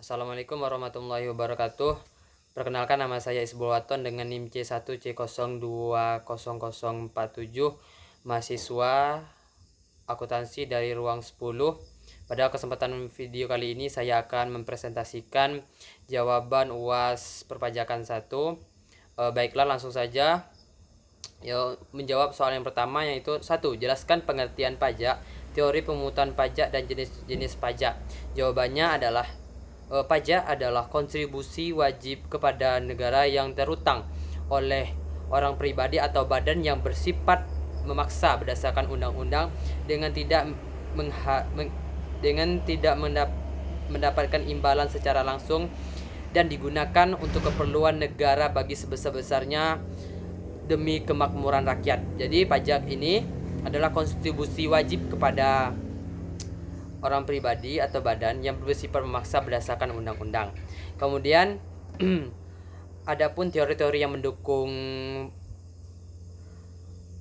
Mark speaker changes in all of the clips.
Speaker 1: Assalamualaikum warahmatullahi wabarakatuh. Perkenalkan, nama saya Isbul Waton dengan NIM C1C020047, mahasiswa akuntansi dari ruang 10. Pada kesempatan video kali ini saya akan mempresentasikan jawaban UAS perpajakan 1. Baiklah, langsung saja. Menjawab soal yang pertama, yaitu 1. Jelaskan pengertian pajak, teori pemungutan pajak, dan jenis-jenis pajak. Jawabannya adalah pajak adalah kontribusi wajib kepada negara yang terutang oleh orang pribadi atau badan yang bersifat memaksa berdasarkan undang-undang dengan tidak mendapatkan imbalan secara langsung dan digunakan untuk keperluan negara bagi sebesar-besarnya demi kemakmuran rakyat. Jadi pajak ini adalah kontribusi wajib kepada orang pribadi atau badan yang bersifat memaksa berdasarkan undang-undang. Kemudian adapun teori-teori yang mendukung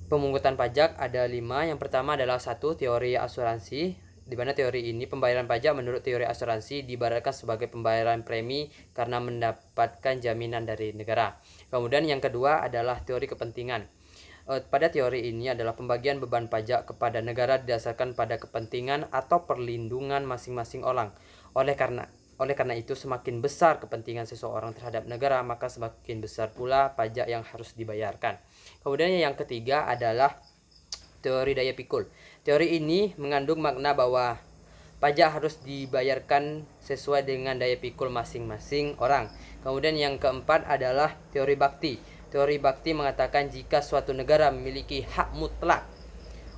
Speaker 1: pemungutan pajak ada 5. Yang pertama adalah 1. Teori asuransi, di mana teori ini pembayaran pajak menurut teori asuransi diibaratkan sebagai pembayaran premi karena mendapatkan jaminan dari negara. Kemudian yang kedua adalah teori kepentingan. Pada teori ini adalah pembagian beban pajak kepada negara didasarkan pada kepentingan atau perlindungan masing-masing orang. Oleh karena itu, semakin besar kepentingan seseorang terhadap negara, maka semakin besar pula pajak yang harus dibayarkan. Kemudian yang ketiga adalah teori daya pikul. Teori ini mengandung makna bahwa pajak harus dibayarkan sesuai dengan daya pikul masing-masing orang. Kemudian yang keempat adalah teori bakti. Teori bakti mengatakan jika suatu negara memiliki hak mutlak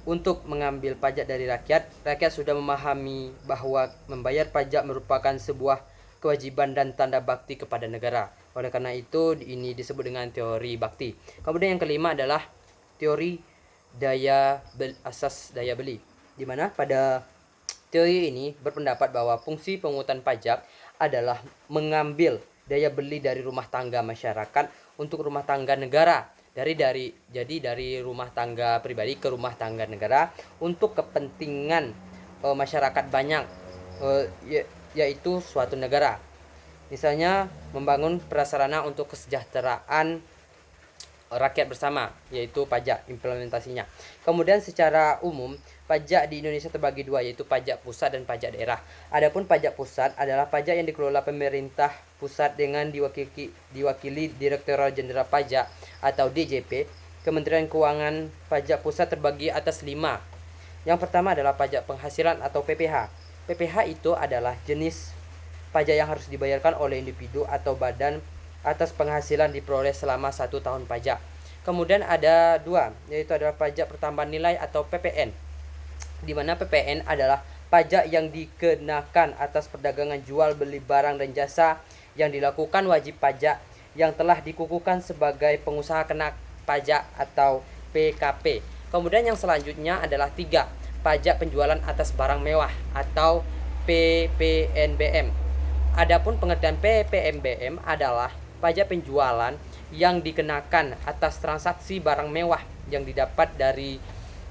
Speaker 1: untuk mengambil pajak dari rakyat, rakyat sudah memahami bahwa membayar pajak merupakan sebuah kewajiban dan tanda bakti kepada negara. Oleh karena itu, ini disebut dengan teori bakti. Kemudian yang kelima adalah teori asas daya beli, di mana pada teori ini berpendapat bahwa fungsi pemungutan pajak adalah mengambil daya beli dari rumah tangga masyarakat untuk rumah tangga negara, dari rumah tangga pribadi ke rumah tangga negara untuk kepentingan masyarakat banyak, yaitu suatu negara. Misalnya membangun prasarana untuk kesejahteraan rakyat bersama, yaitu pajak implementasinya. Kemudian secara umum pajak di Indonesia terbagi dua, yaitu pajak pusat dan pajak daerah. Adapun pajak pusat adalah pajak yang dikelola pemerintah pusat dengan diwakili Direktorat Jenderal Pajak atau DJP. Kementerian Keuangan. Pajak pusat terbagi atas 5. Yang pertama adalah pajak penghasilan atau PPH. PPH itu adalah jenis pajak yang harus dibayarkan oleh individu atau badan atas penghasilan diperoleh selama 1 tahun pajak. Kemudian ada 2, yaitu adalah pajak pertambahan nilai atau PPN, di mana PPN adalah pajak yang dikenakan atas perdagangan jual beli barang dan jasa yang dilakukan wajib pajak yang telah dikukuhkan sebagai pengusaha kena pajak atau PKP. Kemudian yang selanjutnya adalah 3, pajak penjualan atas barang mewah atau PPNBM. Adapun pengertian PPNBM adalah pajak penjualan yang dikenakan atas transaksi barang mewah yang didapat dari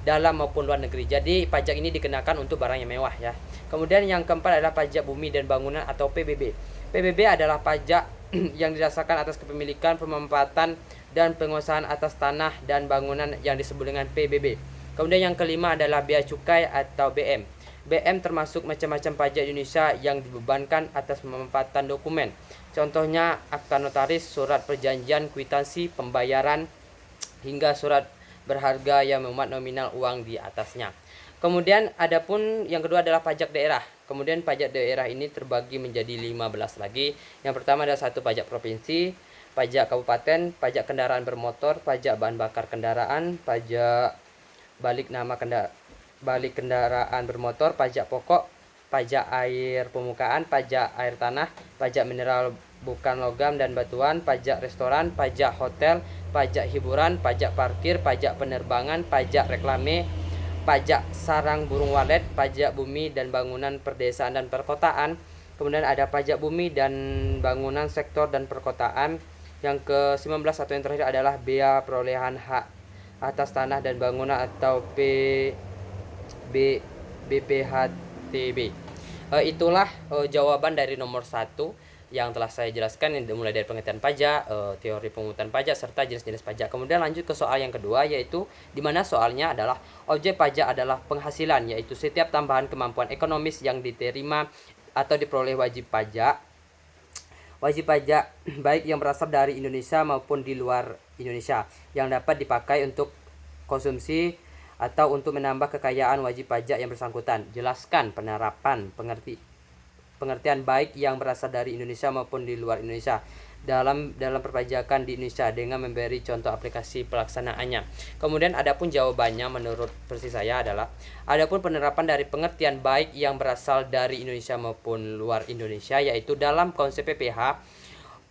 Speaker 1: dalam maupun luar negeri. Jadi pajak ini dikenakan untuk barang yang mewah ya. Kemudian yang keempat adalah pajak bumi dan bangunan atau PBB. PBB adalah pajak yang didasarkan atas kepemilikan, pemanfaatan, dan penguasaan atas tanah dan bangunan yang disebut dengan PBB. Kemudian yang kelima adalah bea cukai atau BM. BM termasuk macam-macam pajak Indonesia yang dibebankan atas pemanfaatan dokumen. Contohnya akta notaris, surat perjanjian, kwitansi, pembayaran, hingga surat berharga yang memuat nominal uang di atasnya. Kemudian adapun yang kedua adalah pajak daerah. Kemudian pajak daerah ini terbagi menjadi 15 lagi. Yang pertama adalah 1, pajak provinsi, pajak kabupaten, pajak kendaraan bermotor, pajak bahan bakar kendaraan, pajak balik kendaraan bermotor, pajak pokok, pajak air permukaan, pajak air tanah, pajak mineral bukan logam dan batuan, pajak restoran, pajak hotel, pajak hiburan, pajak parkir, pajak penerbangan, pajak reklame, pajak sarang burung walet, pajak bumi dan bangunan perdesaan dan perkotaan. Kemudian ada pajak bumi dan bangunan sektor dan perkotaan. Yang ke-19 atau yang terakhir adalah bea perolehan hak atas tanah dan bangunan atau BPHTB. Itulah jawaban dari nomor 1 yang telah saya jelaskan, mulai dari pengertian pajak, teori pemungutan pajak, serta jenis-jenis pajak. Kemudian lanjut ke soal yang kedua, yaitu di mana soalnya adalah objek pajak adalah penghasilan, yaitu setiap tambahan kemampuan ekonomis yang diterima atau diperoleh wajib pajak baik yang berasal dari Indonesia maupun di luar Indonesia yang dapat dipakai untuk konsumsi atau untuk menambah kekayaan wajib pajak yang bersangkutan. Jelaskan penerapan pengertian baik yang berasal dari Indonesia maupun di luar Indonesia dalam perpajakan di Indonesia dengan memberi contoh aplikasi pelaksanaannya. Kemudian adapun jawabannya menurut versi saya adalah adapun penerapan dari pengertian baik yang berasal dari Indonesia maupun luar Indonesia, yaitu dalam konsep PPH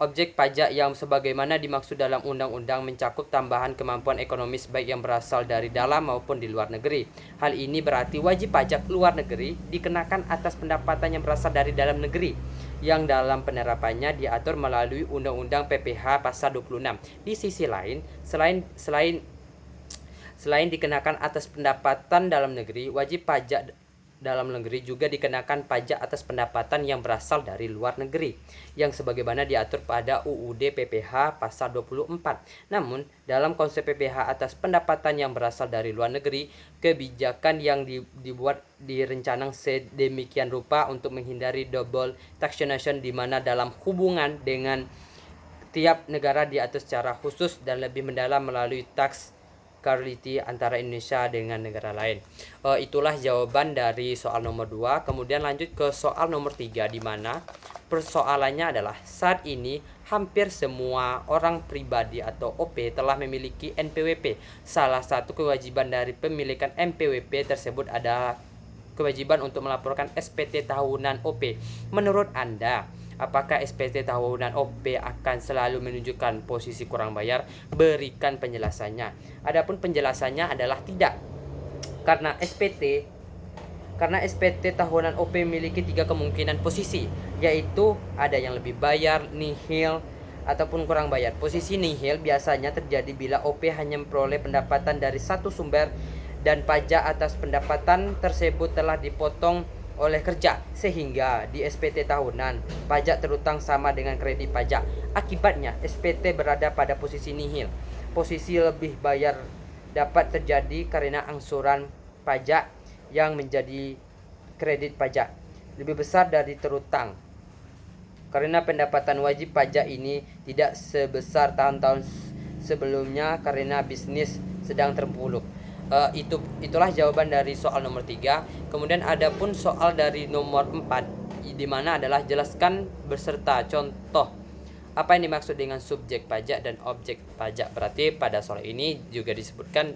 Speaker 1: objek pajak yang sebagaimana dimaksud dalam undang-undang mencakup tambahan kemampuan ekonomis baik yang berasal dari dalam maupun di luar negeri. Hal ini berarti wajib pajak luar negeri dikenakan atas pendapatan yang berasal dari dalam negeri yang dalam penerapannya diatur melalui Undang-Undang PPH pasal 26. Di sisi lain, selain dikenakan atas pendapatan dalam negeri, wajib pajak dalam negeri juga dikenakan pajak atas pendapatan yang berasal dari luar negeri yang sebagaimana diatur pada UUD PPH pasal 24. Namun, dalam konsep PPH atas pendapatan yang berasal dari luar negeri, kebijakan yang dibuat direncanakan sedemikian rupa untuk menghindari double taxation, di mana dalam hubungan dengan tiap negara diatur secara khusus dan lebih mendalam melalui tax equality antara Indonesia dengan negara lain. Itulah jawaban dari soal nomor 2. Kemudian lanjut ke soal nomor 3, di mana persoalannya adalah saat ini hampir semua orang pribadi atau OP telah memiliki NPWP. Salah satu kewajiban dari pemilikan NPWP tersebut adalah kewajiban untuk melaporkan SPT tahunan OP. Menurut Anda, apakah SPT tahunan OP akan selalu menunjukkan posisi kurang bayar? Berikan penjelasannya. Adapun penjelasannya adalah tidak. Karena SPT tahunan OP memiliki 3 kemungkinan posisi, yaitu ada yang lebih bayar, nihil, ataupun kurang bayar. Posisi nihil biasanya terjadi bila OP hanya memperoleh pendapatan dari satu sumber dan pajak atas pendapatan tersebut telah dipotong oleh kerja, sehingga di SPT tahunan pajak terutang sama dengan kredit pajak. Akibatnya SPT berada pada posisi nihil. Posisi lebih bayar dapat terjadi karena angsuran pajak yang menjadi kredit pajak lebih besar dari terutang, karena pendapatan wajib pajak ini tidak sebesar tahun-tahun sebelumnya karena bisnis sedang terpuruk. Itulah jawaban dari soal nomor 3. Kemudian adapun soal dari nomor 4, di mana adalah jelaskan beserta contoh apa yang dimaksud dengan subjek pajak dan objek pajak. Berarti pada soal ini juga disebutkan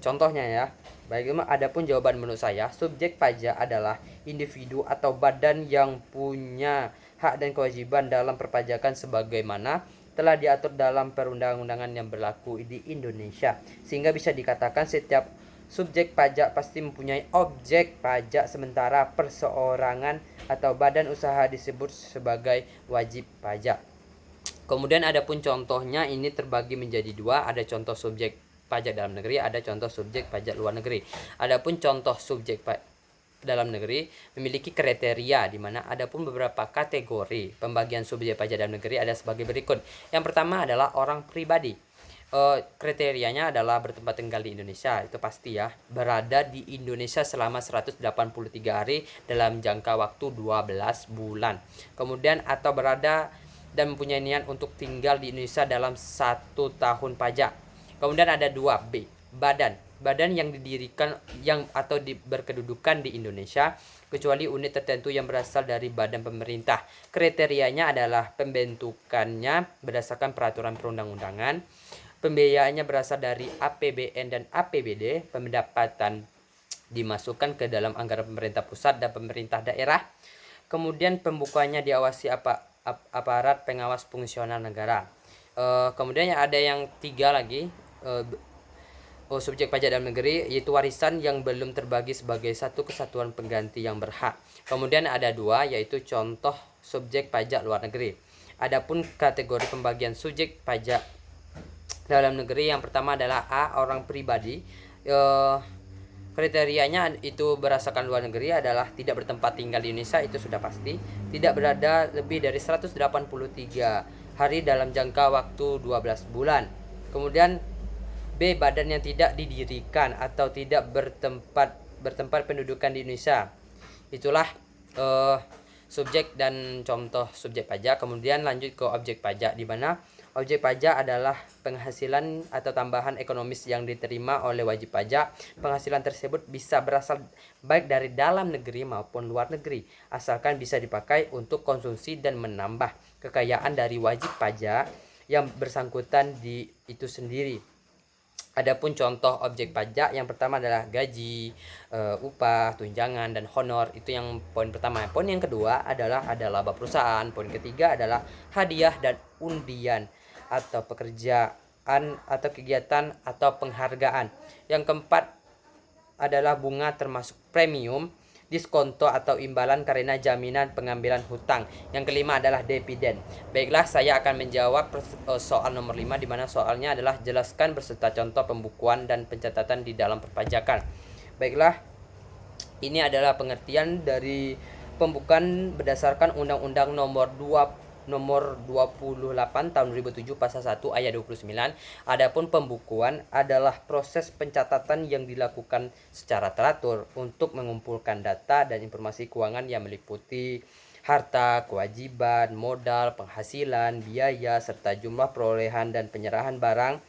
Speaker 1: contohnya ya. Baik, adapun jawaban menurut saya, subjek pajak adalah individu atau badan yang punya hak dan kewajiban dalam perpajakan sebagaimana telah diatur dalam perundang-undangan yang berlaku di Indonesia, sehingga bisa dikatakan setiap subjek pajak pasti mempunyai objek pajak, sementara perseorangan atau badan usaha disebut sebagai wajib pajak. Kemudian adapun contohnya ini terbagi menjadi 2, ada contoh subjek pajak dalam negeri, ada contoh subjek pajak luar negeri. Adapun contoh subjek dalam negeri memiliki kriteria, di mana adapun beberapa kategori pembagian subjek pajak dalam negeri ada sebagai berikut. Yang pertama adalah orang pribadi. Kriterianya adalah bertempat tinggal di Indonesia, itu pasti ya, berada di Indonesia selama 183 hari dalam jangka waktu 12 bulan. Kemudian atau berada dan mempunyai niat untuk tinggal di Indonesia dalam 1 tahun pajak. Kemudian ada 2B, badan yang didirikan atau berkedudukan di Indonesia kecuali unit tertentu yang berasal dari badan pemerintah. Kriterianya adalah pembentukannya berdasarkan peraturan perundang-undangan, pembiayaannya berasal dari APBN dan APBD, pendapatan dimasukkan ke dalam anggaran pemerintah pusat dan pemerintah daerah. Kemudian pembukuannya diawasi aparat pengawas fungsional negara. Kemudian ada yang 3 lagi, subjek pajak dalam negeri, yaitu warisan yang belum terbagi sebagai satu kesatuan pengganti yang berhak. Kemudian ada 2, yaitu contoh subjek pajak luar negeri. Adapun kategori pembagian subjek pajak dalam negeri, yang pertama adalah A, orang pribadi. Kriterianya itu berdasarkan luar negeri adalah tidak bertempat tinggal di Indonesia, itu sudah pasti, tidak berada lebih dari 183 hari dalam jangka waktu 12 bulan. Kemudian B, badan yang tidak didirikan atau tidak bertempat pendudukan di Indonesia. Itulah subjek dan contoh subjek pajak. Kemudian lanjut ke objek pajak, di mana objek pajak adalah penghasilan atau tambahan ekonomis yang diterima oleh wajib pajak. Penghasilan tersebut bisa berasal baik dari dalam negeri maupun luar negeri, asalkan bisa dipakai untuk konsumsi dan menambah kekayaan dari wajib pajak yang bersangkutan di itu sendiri. Adapun contoh objek pajak yang pertama adalah gaji, upah, tunjangan, dan honor. Itu yang poin pertama. Poin yang kedua adalah ada laba perusahaan. Poin ketiga adalah hadiah dan undian atau pekerjaan atau kegiatan atau penghargaan. Yang keempat adalah bunga termasuk premium, diskonto atau imbalan karena jaminan pengambilan hutang. Yang kelima adalah dividen. Baiklah, saya akan menjawab soal nomor 5, di mana soalnya adalah jelaskan beserta contoh pembukuan dan pencatatan di dalam perpajakan. Baiklah, ini adalah pengertian dari pembukuan berdasarkan Undang-Undang nomor 28 tahun 2007 pasal 1 ayat 29. Adapun pembukuan adalah proses pencatatan yang dilakukan secara teratur untuk mengumpulkan data dan informasi keuangan yang meliputi harta, kewajiban, modal, penghasilan, biaya, serta jumlah perolehan dan penyerahan barang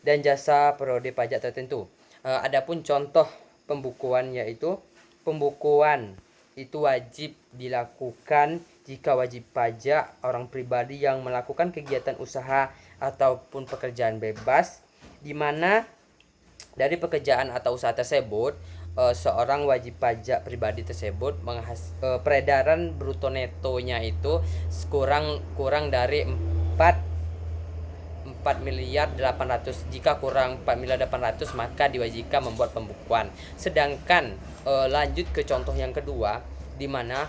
Speaker 1: dan jasa periode pajak tertentu. Adapun contoh pembukuan yaitu pembukuan itu wajib dilakukan jika wajib pajak orang pribadi yang melakukan kegiatan usaha ataupun pekerjaan bebas, di mana dari pekerjaan atau usaha tersebut seorang wajib pajak pribadi tersebut peredaran bruto netonya itu kurang dari 4 miliar 800. Jika kurang 4 miliar 800 maka diwajibkan membuat pembukuan. Sedangkan lanjut ke contoh yang kedua, di mana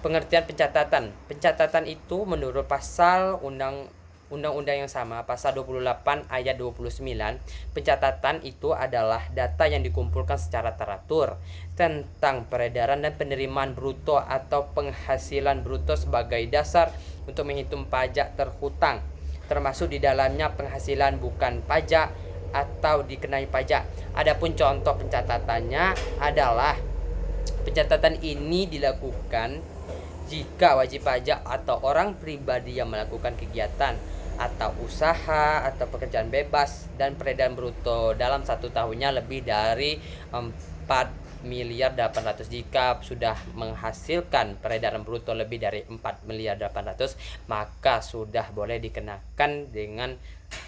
Speaker 1: pengertian pencatatan. Pencatatan itu menurut pasal undang-undang yang sama, pasal 28 ayat 29, pencatatan itu adalah data yang dikumpulkan secara teratur tentang peredaran dan penerimaan bruto atau penghasilan bruto sebagai dasar untuk menghitung pajak terhutang, termasuk di dalamnya penghasilan bukan pajak atau dikenai pajak. Adapun contoh pencatatannya adalah pencatatan ini dilakukan jika wajib pajak atau orang pribadi yang melakukan kegiatan atau usaha atau pekerjaan bebas dan peredaran bruto dalam satu tahunnya lebih dari 4 miliar 800. Jika sudah menghasilkan peredaran bruto lebih dari 4 miliar 800 maka sudah boleh dikenakan dengan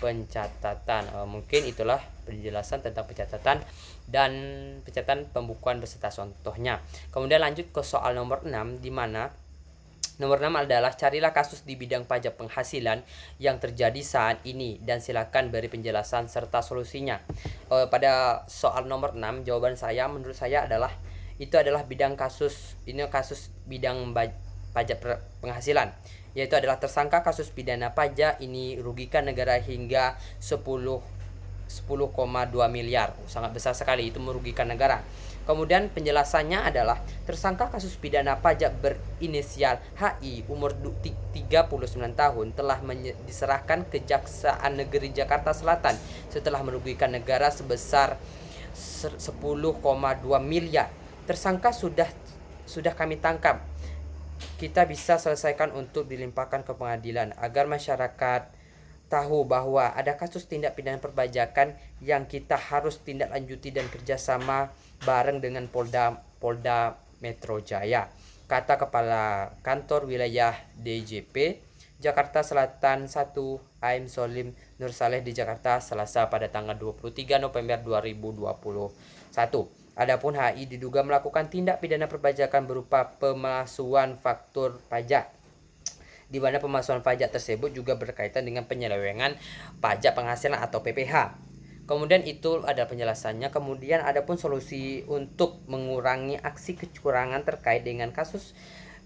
Speaker 1: pencatatan. Mungkin itulah penjelasan tentang pencatatan dan pencatatan pembukuan beserta contohnya. Kemudian lanjut ke soal nomor 6, di mana nomor 6 adalah carilah kasus di bidang pajak penghasilan yang terjadi saat ini dan silakan beri penjelasan serta solusinya. Pada soal nomor 6 jawaban saya menurut saya adalah bidang kasus bidang pajak penghasilan, yaitu adalah tersangka kasus pidana pajak ini rugikan negara hingga 10,2 miliar. Sangat besar sekali, itu merugikan negara. Kemudian penjelasannya adalah tersangka kasus pidana pajak berinisial HI umur 39 tahun telah diserahkan ke Kejaksaan Negeri Jakarta Selatan setelah merugikan negara sebesar 10,2 miliar. Tersangka sudah kami tangkap. Kita bisa selesaikan untuk dilimpahkan ke pengadilan agar masyarakat tahu bahwa ada kasus tindak pidana perpajakan yang kita harus tindak lanjuti dan kerjasama bareng dengan Polda Metro Jaya, kata Kepala Kantor Wilayah DJP Jakarta Selatan 1 Aim Solim Nur Saleh di Jakarta Selasa pada tanggal 23 November 2021. Adapun HI diduga melakukan tindak pidana perpajakan berupa pemalsuan faktur pajak, di mana pemalsuan pajak tersebut juga berkaitan dengan penyelewengan pajak penghasilan atau PPh. Kemudian itu ada penjelasannya. Kemudian adapun solusi untuk mengurangi aksi kecurangan terkait dengan kasus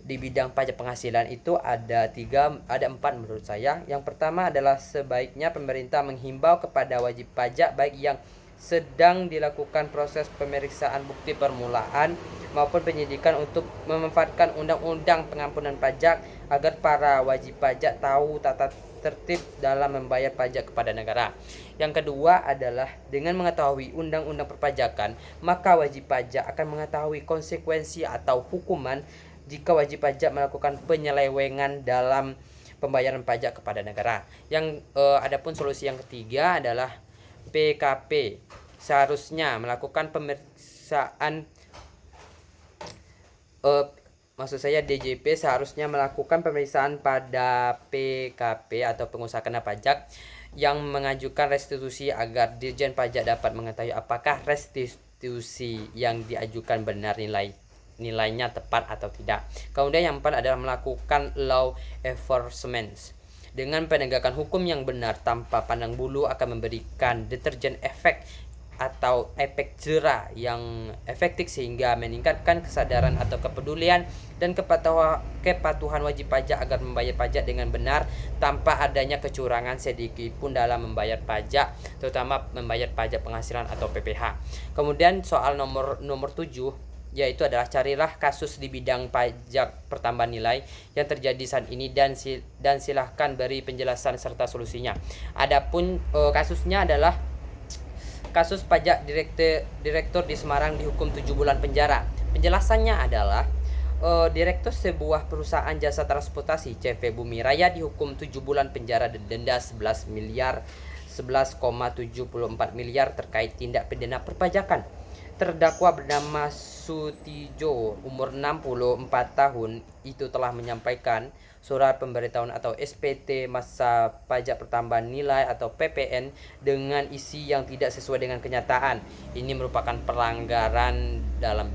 Speaker 1: di bidang pajak penghasilan itu ada 4 menurut saya. Yang pertama adalah sebaiknya pemerintah menghimbau kepada wajib pajak baik yang sedang dilakukan proses pemeriksaan bukti permulaan maupun penyidikan untuk memanfaatkan undang-undang pengampunan pajak agar para wajib pajak tahu tata tertib dalam membayar pajak kepada negara. Yang kedua adalah dengan mengetahui undang-undang perpajakan, maka wajib pajak akan mengetahui konsekuensi atau hukuman jika wajib pajak melakukan penyelewengan dalam pembayaran pajak kepada negara. Adapun solusi yang ketiga adalah PKP seharusnya melakukan pemeriksaan DJP seharusnya melakukan pemeriksaan pada PKP atau pengusaha kena pajak yang mengajukan restitusi agar Dirjen Pajak dapat mengetahui apakah restitusi yang diajukan benar nilainya tepat atau tidak. Kemudian yang keempat adalah melakukan law enforcement. Dengan penegakan hukum yang benar tanpa pandang bulu akan memberikan deterjen efek atau efek jera yang efektif sehingga meningkatkan kesadaran atau kepedulian dan kepatuhan wajib pajak agar membayar pajak dengan benar tanpa adanya kecurangan sedikit pun dalam membayar pajak, terutama membayar pajak penghasilan atau PPh. Kemudian soal nomor 7 yaitu adalah carilah kasus di bidang pajak pertambahan nilai yang terjadi saat ini dan silahkan beri penjelasan serta solusinya. Adapun kasusnya adalah kasus pajak direktur di Semarang dihukum 7 bulan penjara. Penjelasannya adalah direktur sebuah perusahaan jasa transportasi CV Bumi Raya dihukum 7 bulan penjara dan denda 11,74 miliar terkait tindak pidana perpajakan. Terdakwa bernama Sutijo, umur 64 tahun, itu telah menyampaikan surat pemberitahuan atau SPT masa pajak pertambahan nilai atau PPN dengan isi yang tidak sesuai dengan kenyataan. Ini merupakan pelanggaran dalam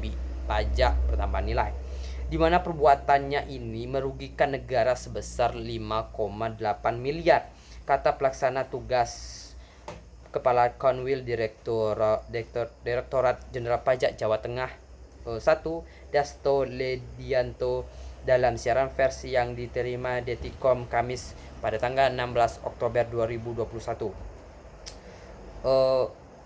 Speaker 1: pajak pertambahan nilai, di mana perbuatannya ini merugikan negara sebesar 5,8 miliar, kata pelaksana tugas Kepala Kanwil Direktorat Jenderal Pajak Jawa Tengah 1 Dasto Ledianto dalam siaran versi yang diterima Detikom Kamis pada tanggal 16 Oktober 2021.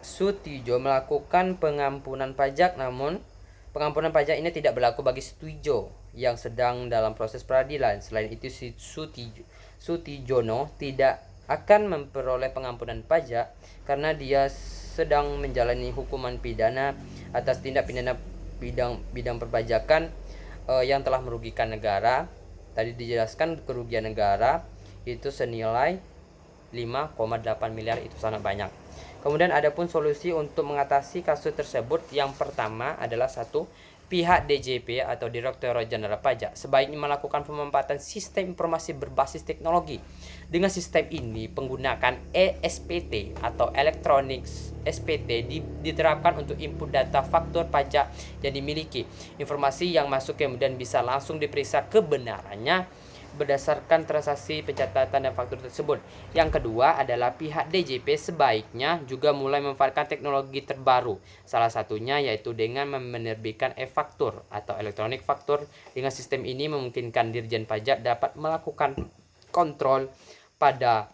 Speaker 1: Sutijo melakukan pengampunan pajak, namun pengampunan pajak ini tidak berlaku bagi Sutijo yang sedang dalam proses peradilan. Selain itu, Sutijono tidak akan memperoleh pengampunan pajak karena dia sedang menjalani hukuman pidana atas tindak pidana bidang perpajakan yang telah merugikan negara. Tadi dijelaskan kerugian negara itu senilai 5,8 miliar, itu sangat banyak. Kemudian adapun solusi untuk mengatasi kasus tersebut, yang pertama adalah pihak DJP atau Direktorat Jenderal Pajak sebaiknya melakukan pemanfaatan sistem informasi berbasis teknologi. Dengan sistem ini, penggunaan ESPT atau Electronic SPT diterapkan untuk input data faktur pajak yang dimiliki. Informasi yang masuk kemudian bisa langsung diperiksa kebenarannya berdasarkan transaksi pencatatan dan faktur tersebut. Yang kedua adalah pihak DJP sebaiknya juga mulai memanfaatkan teknologi terbaru. Salah satunya yaitu dengan menerbitkan e-faktur atau elektronik faktur. Dengan sistem ini memungkinkan Dirjen Pajak dapat melakukan kontrol pada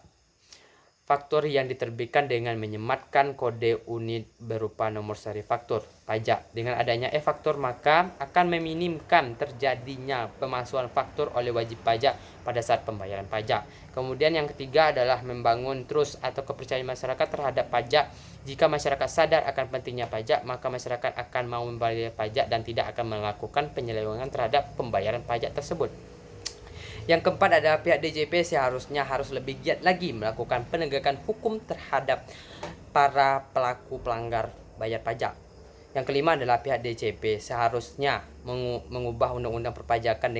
Speaker 1: faktur yang diterbitkan dengan menyematkan kode unit berupa nomor seri faktur pajak. Dengan adanya e-faktur maka akan meminimkan terjadinya pemalsuan faktur oleh wajib pajak pada saat pembayaran pajak. Kemudian yang ketiga adalah membangun trust atau kepercayaan masyarakat terhadap pajak. Jika masyarakat sadar akan pentingnya pajak, maka masyarakat akan mau membayar pajak dan tidak akan melakukan penyelewengan terhadap pembayaran pajak tersebut. Yang keempat adalah pihak DJP seharusnya harus lebih giat lagi melakukan penegakan hukum terhadap para pelaku pelanggar bayar pajak. Yang kelima adalah pihak DJP seharusnya mengubah undang-undang perpajakan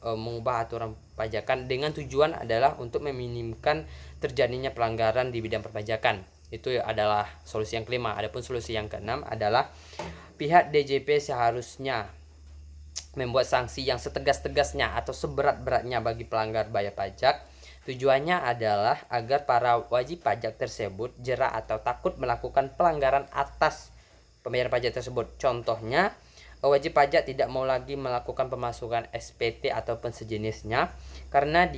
Speaker 1: mengubah aturan pajakan dengan tujuan adalah untuk meminimkan terjadinya pelanggaran di bidang perpajakan. Itu adalah solusi yang kelima. Adapun solusi yang keenam adalah pihak DJP seharusnya membuat sanksi yang setegas-tegasnya atau seberat-beratnya bagi pelanggar bayar pajak. Tujuannya adalah agar para wajib pajak tersebut jera atau takut melakukan pelanggaran atas pembayaran pajak tersebut. Contohnya wajib pajak tidak mau lagi melakukan pemasukan SPT ataupun sejenisnya, karena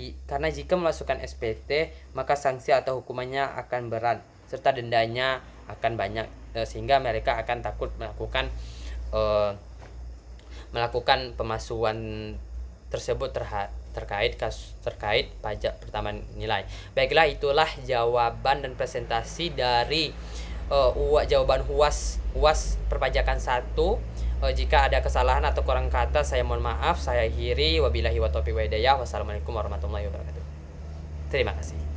Speaker 1: jika memasukkan SPT maka sanksi atau hukumannya akan berat serta dendanya akan banyak, sehingga mereka akan takut melakukan pemasukan tersebut terkait pajak pertambahan nilai. Baiklah, itulah jawaban dan presentasi dari jawaban UAS perpajakan 1. Jika ada kesalahan atau kurang kata saya mohon maaf. Saya akhiri, wabillahi wa taufiq wa hidayah. Wassalamualaikum warahmatullahi wabarakatuh. Terima kasih.